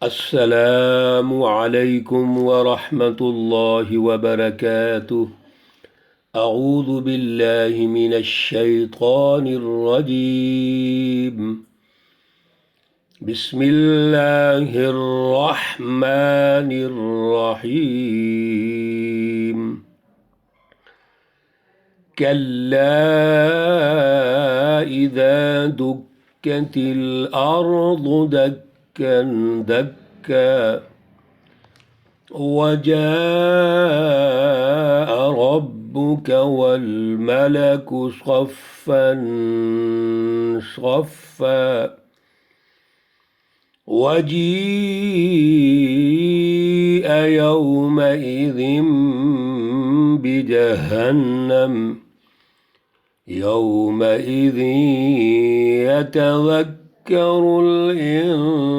السلام علیکم ورحمۃ اللہ وبرکاتہ۔ اعوذ باللہ من الشیطان الرجیم، بسم اللہ الرحمن الرحیم۔ کلا اذا دکت الارض دکا دکا وجاء ربك والملك صفا صفا وجيء يومئذ بجهنم يومئذ يتذكر الإنسان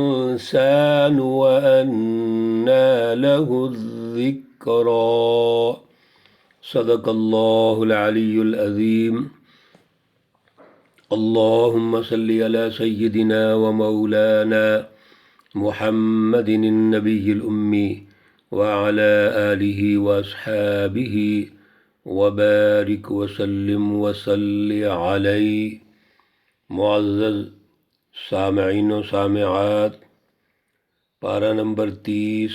وأنى له الذكرى۔ صدق اللہ العلی العظیم۔ اللہم صلی علی سیدنا ومولانا محمد النبی الأمی وعلى آلہ واصحابہ وبارک وسلم وصلی علیہ۔ معزز سامعین و سامعات، پارہ نمبر 30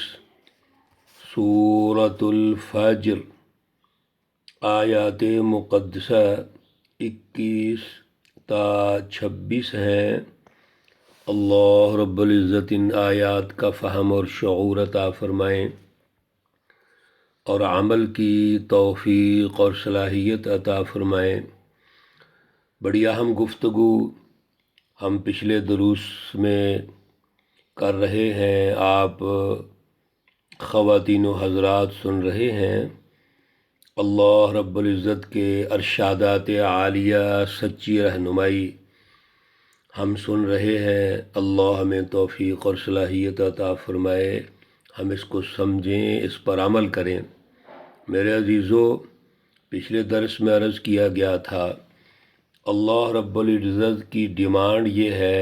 سورۃ الفجر، آیات مقدسہ 21 تا 26 ہیں۔ اللہ رب العزت ان آیات کا فہم اور شعور عطا فرمائیں اور عمل کی توفیق اور صلاحیت عطا فرمائیں۔ بڑی اہم گفتگو ہم پچھلے دروس میں کر رہے ہیں، آپ خواتین و حضرات سن رہے ہیں۔ اللہ رب العزت کے ارشادات عالیہ، سچی رہنمائی ہم سن رہے ہیں۔ اللہ ہمیں توفیق اور صلاحیت عطا فرمائے، ہم اس کو سمجھیں، اس پر عمل کریں۔ میرے عزیزو، پچھلے درس میں عرض کیا گیا تھا، اللہ رب العزت کی ڈیمانڈ یہ ہے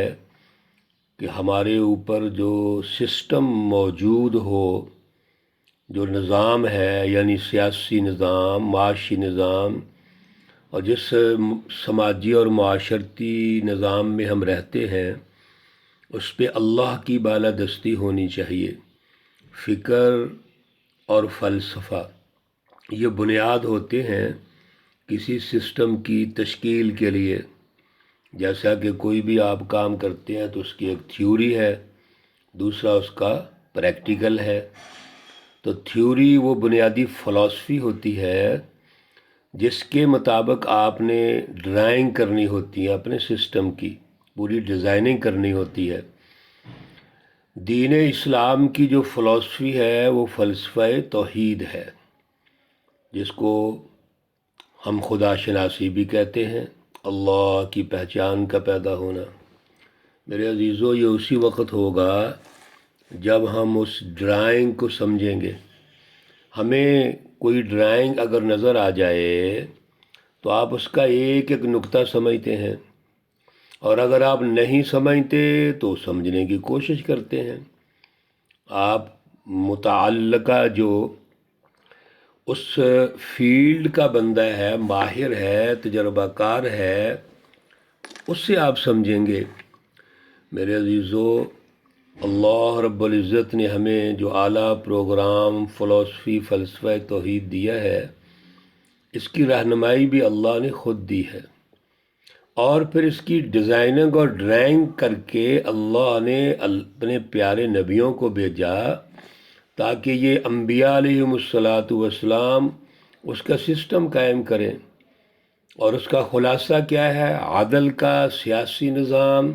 کہ ہمارے اوپر جو سسٹم موجود ہو، جو نظام ہے، یعنی سیاسی نظام، معاشی نظام، اور جس سماجی اور معاشرتی نظام میں ہم رہتے ہیں، اس پہ اللہ کی بالادستی ہونی چاہیے۔ فکر اور فلسفہ یہ بنیاد ہوتے ہیں کسی سسٹم کی تشکیل کے لیے۔ جیسا کہ کوئی بھی آپ کام کرتے ہیں تو اس کی ایک تھیوری ہے، دوسرا اس کا پریکٹیکل ہے۔ تو تھیوری وہ بنیادی فلسفی ہوتی ہے جس کے مطابق آپ نے ڈرائنگ کرنی ہوتی ہے، اپنے سسٹم کی پوری ڈیزائننگ کرنی ہوتی ہے۔ دین اسلام کی جو فلسفی ہے وہ فلسفہ توحید ہے، جس کو ہم خدا شناسی بھی کہتے ہیں، اللہ کی پہچان کا پیدا ہونا۔ میرے عزیزو، یہ اسی وقت ہوگا جب ہم اس ڈرائنگ کو سمجھیں گے۔ ہمیں کوئی ڈرائنگ اگر نظر آ جائے تو آپ اس کا ایک ایک نقطہ سمجھتے ہیں، اور اگر آپ نہیں سمجھتے تو سمجھنے کی کوشش کرتے ہیں۔ آپ متعلقہ جو اس فیلڈ کا بندہ ہے، ماہر ہے، تجربہ کار ہے، اس سے آپ سمجھیں گے۔ میرے عزیزو، اللہ رب العزت نے ہمیں جو اعلیٰ پروگرام فلسفی فلسفہ توحید دیا ہے، اس کی رہنمائی بھی اللہ نے خود دی ہے، اور پھر اس کی ڈیزائننگ اور ڈرائنگ کر کے اللہ نے اپنے پیارے نبیوں کو بھیجا تاکہ یہ انبیاء علیہم السلام اس کا سسٹم قائم کریں۔ اور اس کا خلاصہ کیا ہے؟ عدل کا سیاسی نظام،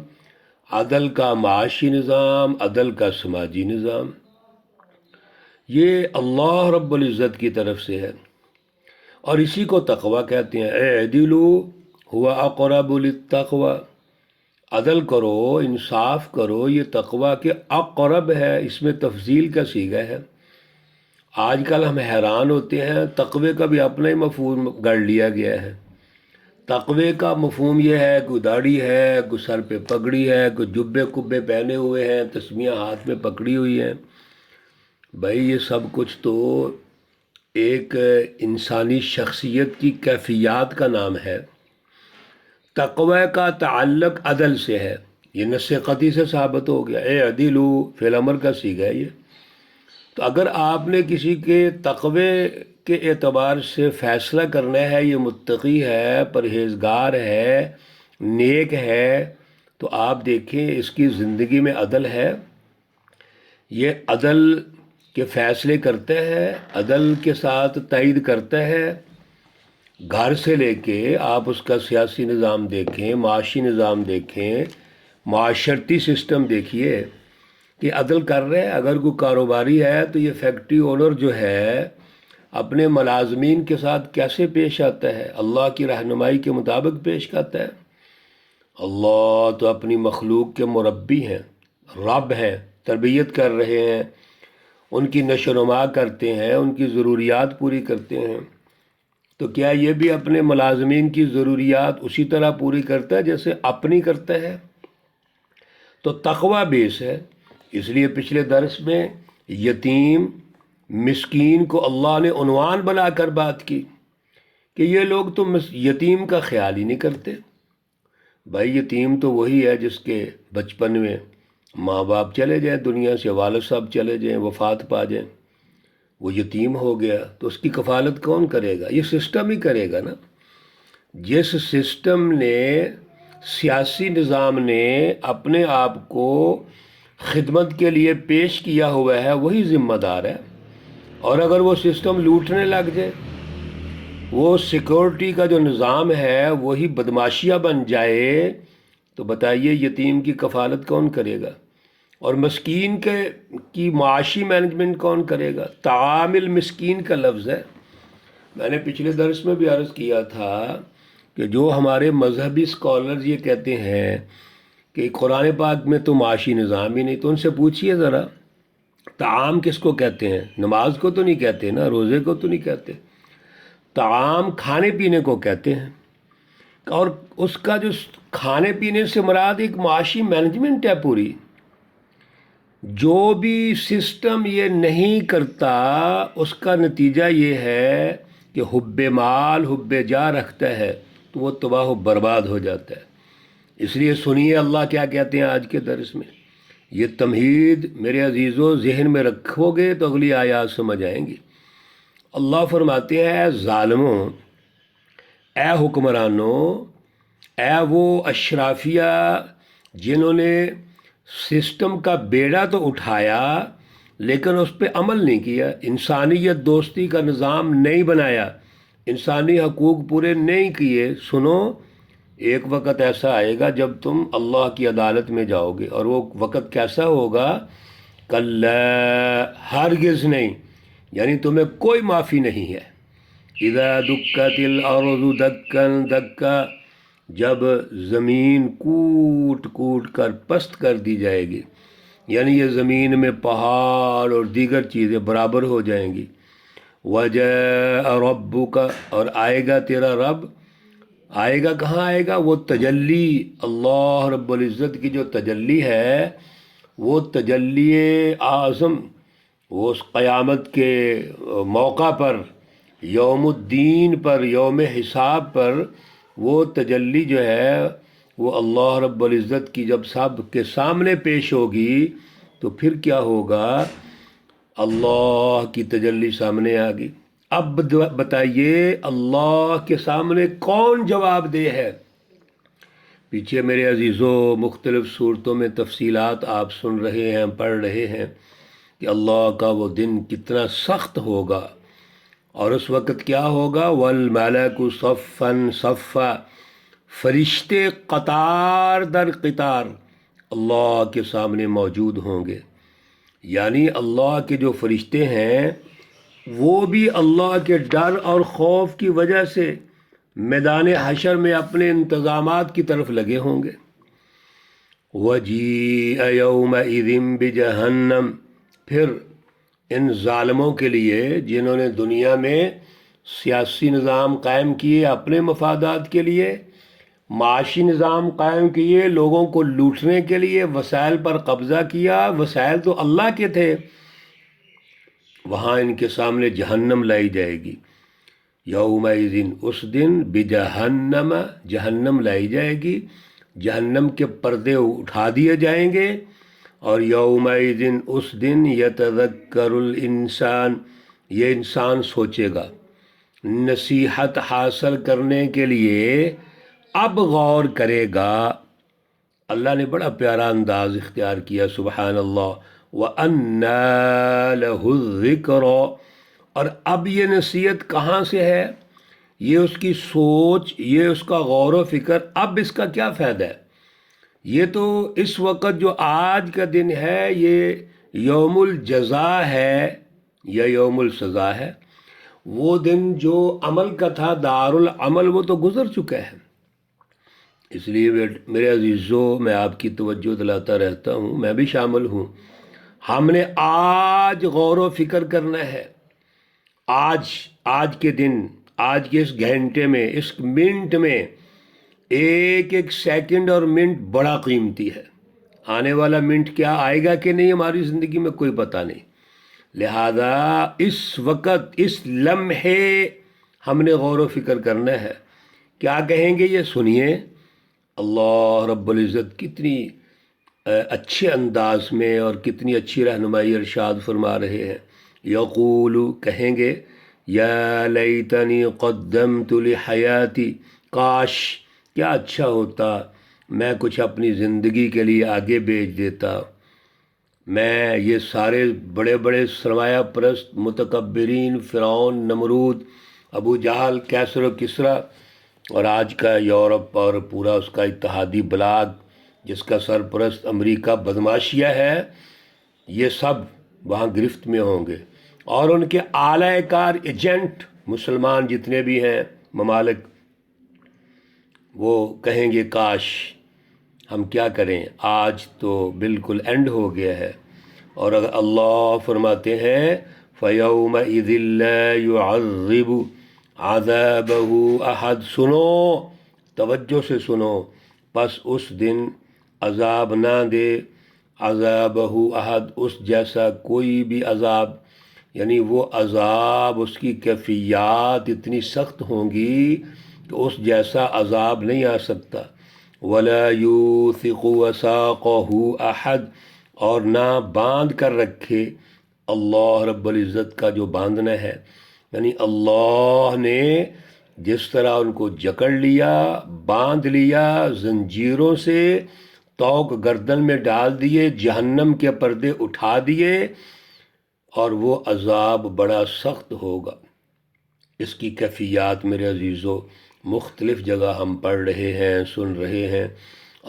عدل کا معاشی نظام، عدل کا سماجی نظام۔ یہ اللہ رب العزت کی طرف سے ہے، اور اسی کو تقوی کہتے ہیں۔ اعدلوا هو اقرب للتقوی، عدل کرو، انصاف کرو، یہ تقوی کے اقرب ہے، اس میں تفضیل کا صیغہ ہے۔ آج کل ہم حیران ہوتے ہیں، تقوی کا بھی اپنا ہی مفہوم گڑھ لیا گیا ہے۔ تقوی کا مفہوم یہ ہے، کوئی داڑھی ہے، کوئی سر پہ پگڑی ہے، کوئی جبے کبے پہنے ہوئے ہیں، تسمیاں ہاتھ میں پکڑی ہوئی ہیں۔ بھائی یہ سب کچھ تو ایک انسانی شخصیت کی کیفیات کا نام ہے۔ تقوی کا تعلق عدل سے ہے، یہ نص قطعی سے ثابت ہو گیا، اے عدلو فعل امر کا صیغہ ہے یہ۔ تو اگر آپ نے کسی کے تقوی کے اعتبار سے فیصلہ کرنا ہے یہ متقی ہے، پرہیزگار ہے، نیک ہے، تو آپ دیکھیں اس کی زندگی میں عدل ہے، یہ عدل کے فیصلے کرتا ہے، عدل کے ساتھ تائید کرتا ہے۔ گھر سے لے کے آپ اس کا سیاسی نظام دیکھیں، معاشی نظام دیکھیں، معاشرتی سسٹم دیکھیے کہ عدل کر رہے ہیں۔ اگر کوئی کاروباری ہے تو یہ فیکٹری اونر جو ہے اپنے ملازمین کے ساتھ کیسے پیش آتا ہے؟ اللہ کی رہنمائی کے مطابق پیش آتا ہے۔ اللہ تو اپنی مخلوق کے مربی ہیں، رب ہیں، تربیت کر رہے ہیں، ان کی نشو و نما کرتے ہیں، ان کی ضروریات پوری کرتے ہیں۔ تو کیا یہ بھی اپنے ملازمین کی ضروریات اسی طرح پوری کرتا ہے جیسے اپنی کرتا ہے؟ تو تقوی بیس ہے۔ اس لیے پچھلے درس میں یتیم مسکین کو اللہ نے عنوان بنا کر بات کی کہ یہ لوگ تو یتیم کا خیال ہی نہیں کرتے۔ بھائی یتیم تو وہی ہے جس کے بچپن میں ماں باپ چلے جائیں دنیا سے، والد صاحب چلے جائیں، وفات پا جائیں، وہ یتیم ہو گیا، تو اس کی کفالت کون کرے گا؟ یہ سسٹم ہی کرے گا نا۔ جس سسٹم نے، سیاسی نظام نے اپنے آپ کو خدمت کے لیے پیش کیا ہوا ہے وہی ذمہ دار ہے۔ اور اگر وہ سسٹم لوٹنے لگ جائے، وہ سیکورٹی کا جو نظام ہے وہی بدماشیہ بن جائے، تو بتائیے یتیم کی کفالت کون کرے گا؟ اور مسکین کی معاشی مینجمنٹ کون کرے گا؟ تعامل مسکین کا لفظ ہے۔ میں نے پچھلے درس میں بھی عرض کیا تھا کہ جو ہمارے مذہبی سکالرز یہ کہتے ہیں کہ قرآن پاک میں تو معاشی نظام ہی نہیں، تو ان سے پوچھئے ذرا طعام کس کو کہتے ہیں؟ نماز کو تو نہیں کہتے نا، روزے کو تو نہیں کہتے، طعام کھانے پینے کو کہتے ہیں۔ اور اس کا جو کھانے پینے سے مراد ایک معاشی مینجمنٹ ہے پوری۔ جو بھی سسٹم یہ نہیں کرتا اس کا نتیجہ یہ ہے کہ حب مال حب جاہ رکھتا ہے تو وہ تباہ و برباد ہو جاتا ہے۔ اس لیے سنیے اللہ کیا کہتے ہیں آج کے درس میں۔ یہ تمہید میرے عزیزو ذہن میں رکھو گے تو اگلی آیات سمجھ آئیں گی۔ اللہ فرماتے ہیں، اے ظالموں، اے حکمرانوں، اے وہ اشرافیہ جنہوں نے سسٹم کا بیڑا تو اٹھایا لیکن اس پہ عمل نہیں کیا، انسانیت دوستی کا نظام نہیں بنایا، انسانی حقوق پورے نہیں کیے، سنو ایک وقت ایسا آئے گا جب تم اللہ کی عدالت میں جاؤ گے، اور وہ وقت کیسا ہوگا؟ کلا، ہرگز نہیں، یعنی تمہیں کوئی معافی نہیں ہے۔ اذا دکت الارض دکا دکا، جب زمین کوٹ کوٹ کر پست کر دی جائے گی، یعنی یہ زمین میں پہاڑ اور دیگر چیزیں برابر ہو جائیں گی۔ وجاء ربک، اور آئے گا تیرا رب۔ آئے گا کہاں آئے گا؟ وہ تجلی، اللہ رب العزت کی جو تجلی ہے، وہ تجلی اعظم، وہ اس قیامت کے موقع پر، یوم الدین پر، یوم حساب پر، وہ تجلی جو ہے وہ اللہ رب العزت کی جب سب کے سامنے پیش ہوگی تو پھر کیا ہوگا؟ اللہ کی تجلی سامنے آ گئی۔ اب بتائیے اللہ کے سامنے کون جواب دہ ہے؟ پیچھے میرے عزیزو مختلف صورتوں میں تفصیلات آپ سن رہے ہیں، پڑھ رہے ہیں کہ اللہ کا وہ دن کتنا سخت ہوگا، اور اس وقت کیا ہوگا؟ والملک صفا صفا، فرشتے قطار در قطار اللہ کے سامنے موجود ہوں گے۔ یعنی اللہ کے جو فرشتے ہیں وہ بھی اللہ کے ڈر اور خوف کی وجہ سے میدان حشر میں اپنے انتظامات کی طرف لگے ہوں گے۔ وَجِيءَ يَوْمَئِذٍ بِجَهَنَّمَ، پھر ان ظالموں کے لیے جنہوں نے دنیا میں سیاسی نظام قائم کیے اپنے مفادات کے لیے، معاشی نظام قائم کیے لوگوں کو لوٹنے کے لیے، وسائل پر قبضہ کیا، وسائل تو اللہ کے تھے، وہاں ان کے سامنے جہنم لائی جائے گی۔ یومئذ، اس دن، بجہنم، جہنم لائی جائے گی، جہنم کے پردے اٹھا دیے جائیں گے، اور یومئذ، اس دن، یتذکر الانسان، یہ انسان سوچے گا، نصیحت حاصل کرنے کے لیے اب غور کرے گا۔ اللہ نے بڑا پیارا انداز اختیار کیا، سبحان اللہ۔ وَأَنَّى لَهُ الذِّكْرَى، اور اب یہ نصیحت کہاں سے ہے، یہ اس کی سوچ، یہ اس کا غور و فکر، اب اس کا کیا فائدہ ہے؟ یہ تو اس وقت جو آج کا دن ہے یہ یوم الجزا ہے یا یوم السزا ہے، وہ دن جو عمل کا تھا، دار العمل، وہ تو گزر چکا ہے۔ اس لیے میرے عزیزوں، میں آپ کی توجہ دلاتا رہتا ہوں، میں بھی شامل ہوں، ہم نے آج غور و فکر کرنا ہے۔ آج کے دن، آج کے اس گھنٹے میں، اس منٹ میں، ایک ایک سیکنڈ اور منٹ بڑا قیمتی ہے۔ آنے والا منٹ کیا آئے گا کہ نہیں ہماری زندگی میں کوئی پتہ نہیں، لہذا اس وقت، اس لمحے ہم نے غور و فکر کرنا ہے۔ کیا کہیں گے یہ سنیے، اللہ رب العزت کتنی اچھے انداز میں اور کتنی اچھی رہنمائی ارشاد فرما رہے ہیں۔ یقول، کہیں گے، یا لیتنی قدمت لحیاتی، کاش، کیا اچھا ہوتا میں کچھ اپنی زندگی کے لیے آگے بھیج دیتا، میں یہ سارے بڑے بڑے سرمایہ پرست متکبرین، فرعون، نمرود، ابو جہل، کیسر و کسریٰ، اور آج کا یورپ اور پورا اس کا اتحادی بلاک جس کا سرپرست امریکہ بدماشیہ ہے، یہ سب وہاں گرفت میں ہوں گے، اور ان کے اعلی کار ایجنٹ مسلمان جتنے بھی ہیں ممالک، وہ کہیں گے کاش ہم کیا کریں، آج تو بالکل اینڈ ہو گیا ہے۔ اور اگر اللہ فرماتے ہیں فَيَوْمَئِذٍ لَا يُعَذِّبُ عَذَابَهُ أَحَدٌ، سنو، توجہ سے سنو، پس اس دن عذاب نہ دے عذابہ احد، اس جیسا کوئی بھی عذاب، یعنی وہ عذاب، اس کی کیفیات اتنی سخت ہوں گی کہ اس جیسا عذاب نہیں آ سکتا۔ وَلَا يُوثِقُ وَثَاقَهُ أَحَدٌ، اور نہ باندھ کر رکھے اللہ رب العزت کا جو باندھنا ہے، یعنی اللہ نے جس طرح ان کو جکڑ لیا، باندھ لیا زنجیروں سے، توق گردن میں ڈال دیے، جہنم کے پردے اٹھا دیے، اور وہ عذاب بڑا سخت ہوگا۔ اس کی کیفیات میرے عزیزو مختلف جگہ ہم پڑھ رہے ہیں، سن رہے ہیں۔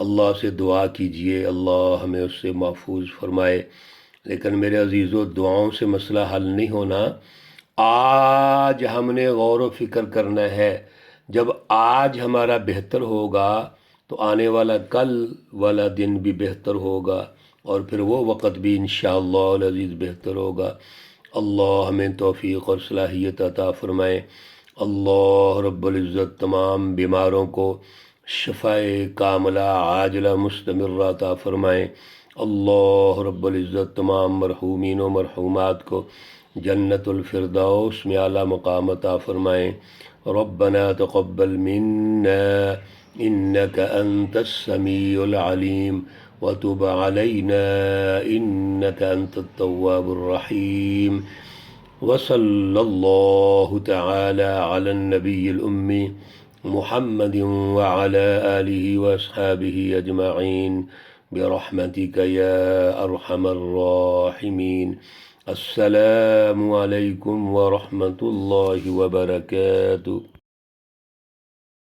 اللہ سے دعا کیجئے اللہ ہمیں اس سے محفوظ فرمائے۔ لیکن میرے عزیزو، دعاؤں سے مسئلہ حل نہیں ہونا، آج ہم نے غور و فکر کرنا ہے۔ جب آج ہمارا بہتر ہوگا تو آنے والا کل والا دن بھی بہتر ہوگا، اور پھر وہ وقت بھی انشاءاللہ العزیز بہتر ہوگا۔ اللہ ہمیں توفیق اور صلاحیت عطا فرمائے۔ اللہ رب العزت تمام بیماروں کو شفائے کاملہ عاجلہ مستمرہ عطا فرمائے۔ اللہ رب العزت تمام مرحومین و مرحومات کو جنت الفردوس میں اعلیٰ مقام عطا فرمائے۔ ربنا تقبل منا انك انت السميع العليم وتب علينا انك انت التواب الرحيم، وصلى الله تعالى على النبي الأمي محمد وعلى آله وأصحابه أجمعين برحمتك يا أرحم الراحمين۔ السلام عليكم ورحمة الله وبركاته۔